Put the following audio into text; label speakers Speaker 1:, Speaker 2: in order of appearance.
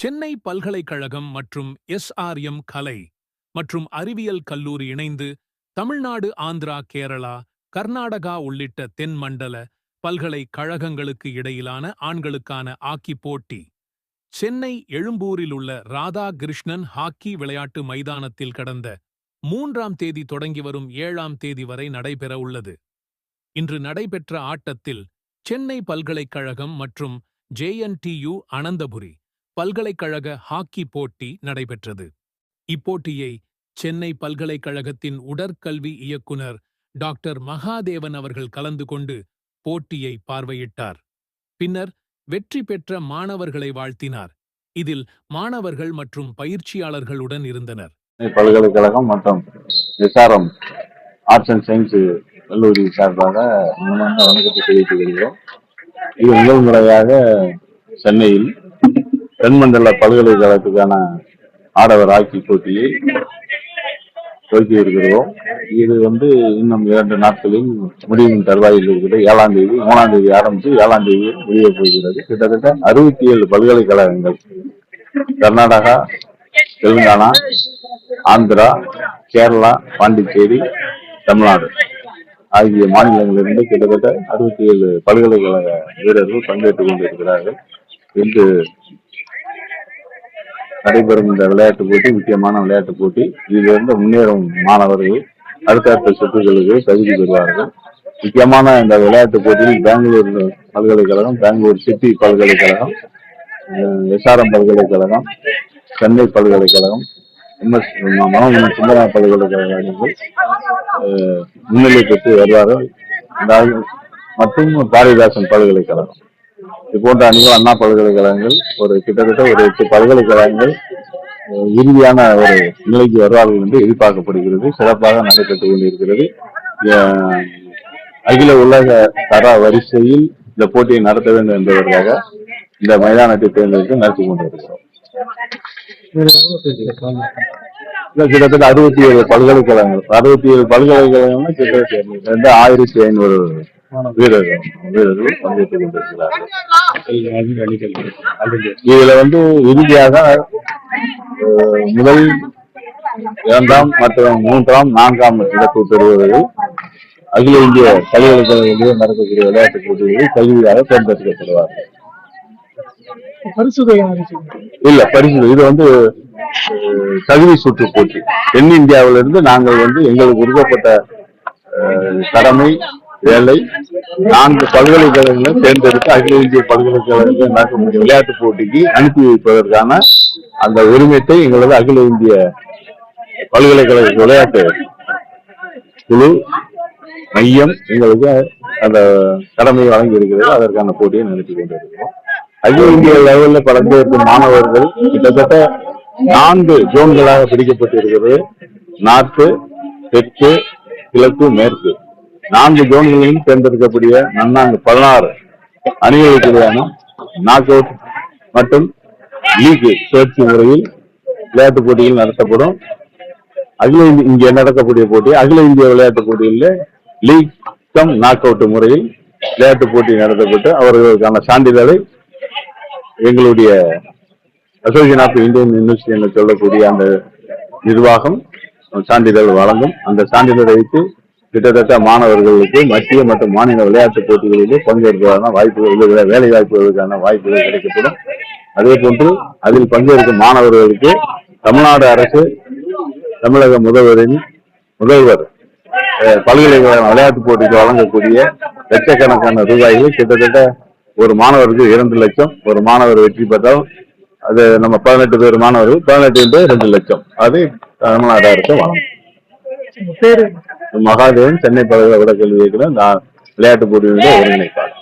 Speaker 1: சென்னை பல்கலைக்கழகம் மற்றும் எஸ்ஆர்எம் கலை மற்றும் அறிவியல் கல்லூரி இணைந்து தமிழ்நாடு, ஆந்திரா, கேரளா, கர்நாடகா உள்ளிட்ட தென்மண்டல பல்கலைக்கழகங்களுக்கு இடையிலான ஆண்களுக்கான ஹாக்கி போட்டி சென்னை எழும்பூரில் உள்ள ராதா கிருஷ்ணன் ஹாக்கி விளையாட்டு மைதானத்தில் கடந்த 3ஆம் தேதி தொடங்கி வரும் 7ஆம் தேதி வரை நடைபெற உள்ளது. இன்று நடைபெற்ற ஆட்டத்தில் சென்னை பல்கலைக்கழகம் மற்றும் JNTU அனந்தபுரி பல்கலைக்கழக ஹாக்கி போட்டி நடைபெற்றது. இப்போட்டியை சென்னை பல்கலைக்கழகத்தின் உடற்கல்வி இயக்குனர் டாக்டர் மகாதேவன் அவர்கள் கலந்து கொண்டு போட்டியை பார்வையிட்டார். பின்னர் வெற்றி பெற்ற மாணவர்களை வாழ்த்தினார். இதில் மாணவர்கள் மற்றும் பயிற்சியாளர்களுடன் இருந்தனர்.
Speaker 2: பல்கலைக்கழகம் மற்றும் SRM ஆர்ட்ஸ் அண்ட் சயின்ஸ் கல்லூரி சார்பாக வணக்கத்தை தெரிவித்துக் கொள்கிறோம். இது முதல் முறையாக சென்னையில் தென்மண்டல பல்கலைக்கழகத்துக்கான ஆடவர் ஹாக்கி போட்டியை துவக்கி இருக்கிறோம். இது இன்னும் 2 நாட்களில் முடிவின் தருவாயில் இருக்கிறது. 7ஆம் தேதி 3ஆம் தேதி ஆரம்பித்து 7ஆம் தேதி முடிய போகிறது. கிட்டத்தட்ட 67 பல்கலைக்கழகங்கள் கர்நாடகா, தெலுங்கானா, ஆந்திரா, கேரளா, பாண்டிச்சேரி, தமிழ்நாடு ஆகிய மாநிலங்களிலிருந்து கிட்டத்தட்ட 67 பல்கலைக்கழக வீரர்கள் பங்கேற்றுக் கொண்டிருக்கிறார்கள். இன்று நடைபெறும் இந்த விளையாட்டு போட்டி முக்கியமான விளையாட்டு போட்டி. இதிலிருந்து முன்னேறும் மாணவர்கள் அடுத்தடுத்த சுற்றுகளுக்கு தகுதி பெறுவார்கள். முக்கியமான இந்த விளையாட்டு போட்டியில் பெங்களூர் பல்கலைக்கழகம், பெங்களூர் சிட்டி பல்கலைக்கழகம், SRM பல்கலைக்கழகம், சென்னை பல்கலைக்கழகம், மனோன்மணி சுந்தரா பல்கலைக்கழகங்கள் முன்னிலை பெற்று வருவார்கள். மற்றும் பாரதிதாசன் பல்கலைக்கழகம் இது போன்ற அணிகள், அண்ணா பல்கலைக்கழகங்கள் கிட்டத்தட்ட 8 பல்கலைக்கழகங்கள் இறுதியான ஒரு நிலைக்கு வருவார்கள் என்று எதிர்பார்க்கப்படுகிறது. சிறப்பாக நடைபெற்றுக் கொண்டிருக்கிறது. அகில உலக தர வரிசையில் இந்த போட்டியை நடத்த வேண்டும் என்பதற்காக இந்த மைதானத்தை தேர்ந்தெடுத்து நடத்தி கொண்டிருக்கிறோம். கிட்டத்தட்ட 67 பல்கலைக்கழகங்கள், 67 பல்கலைக்கழகங்கள் கிட்டத்தட்ட 1500 வீரர்கள் பங்கேற்றுக் கொண்டிருக்கிறார்கள். இதுல இறுதியாக முதல், 2ஆம் மற்றும் 3ஆம் 4ஆம் இடத்தை பெறுவதில் அகில இந்திய பல்கலைக்கழகங்களிலே நடக்கக்கூடிய விளையாட்டுப் போட்டிகளில் கல்வியாக தேர்ந்தெடுக்கப்படுவார்கள். இல்ல பரிசு இது தகுதி சுற்று போட்டி. தென்னிந்தியாவிலிருந்து நாங்கள் எங்களுக்கு ஒதுக்கப்பட்ட கடமை வேலை 4 பல்கலைக்கழகங்களை தேர்ந்தெடுத்து அகில இந்திய பல்கலைக்கழகங்கள் நடக்கக்கூடிய விளையாட்டுப் போட்டிக்கு அனுப்பி வைப்பதற்கான அந்த உரிமத்தை எங்களது அகில இந்திய பல்கலைக்கழக விளையாட்டு குழு மையம் எங்களுக்கு அந்த கடமையை வழங்கி இருக்கிறது. அதற்கான போட்டியை நடத்தி கொண்டிருக்கிறோம். அகில இந்திய லெவலில் பங்கேற்கும் மாணவர்கள் கிட்டத்தட்ட 4 ஜோன்களாக பிரிக்கப்பட்டிருக்கிறது. நார்த்து, தெற்கு, கிழக்கு, மேற்கு 4 ஜோன்களிலும் தேர்ந்தெடுக்கக்கூடிய 16 அணிகளுக்கிடையான நாக் அவுட் மற்றும் லீக் சுழற்சி முறையில் விளையாட்டுப் போட்டிகள் நடத்தப்படும். இங்கே நடக்கக்கூடிய போட்டி அகில இந்திய விளையாட்டுப் போட்டியில் லீக் கம் நாக் அவுட் முறையில் விளையாட்டுப் போட்டி நடத்தப்பட்டு அவர்களுக்கான சான்றிதழை எங்களுடைய அசோசியேஷன் ஆஃப் இந்தியன் யூனிவர்சிட்டி என்று சொல்லக்கூடிய அந்த நிர்வாகம் சான்றிதழ் வழங்கும். அந்த சான்றிதழை வைத்து கிட்டத்தட்ட மாணவர்களுக்கு மத்திய மற்றும் மாநில விளையாட்டுப் போட்டிகளிலே பங்கேற்பதற்கான வாய்ப்புகள், வேலை வாய்ப்புகளுக்கான வாய்ப்புகள் கிடைக்கப்படும். அதே போன்று அதில் பங்கேற்கும் மாணவர்களுக்கு தமிழ்நாடு அரசு, தமிழக முதல்வர் பல்கலைக்கழக விளையாட்டுப் போட்டிக்கு வழங்கக்கூடிய லட்சக்கணக்கான ரூபாய்கள் கிட்டத்தட்ட ஒரு மாணவருக்கு 2 லட்சம். ஒரு மாணவர் வெற்றி பெற்றால் அது நம்ம 18 பேர் மாணவர்கள் 18 2 லட்சம் அது தமிழ்நாடு அரசு வழங்கும். மகாதேவன், சென்னை பல்கலைக்கழக கல்வி இயக்குனர், விளையாட்டு போட்டியினுடைய ஒருங்கிணைப்பாளர்.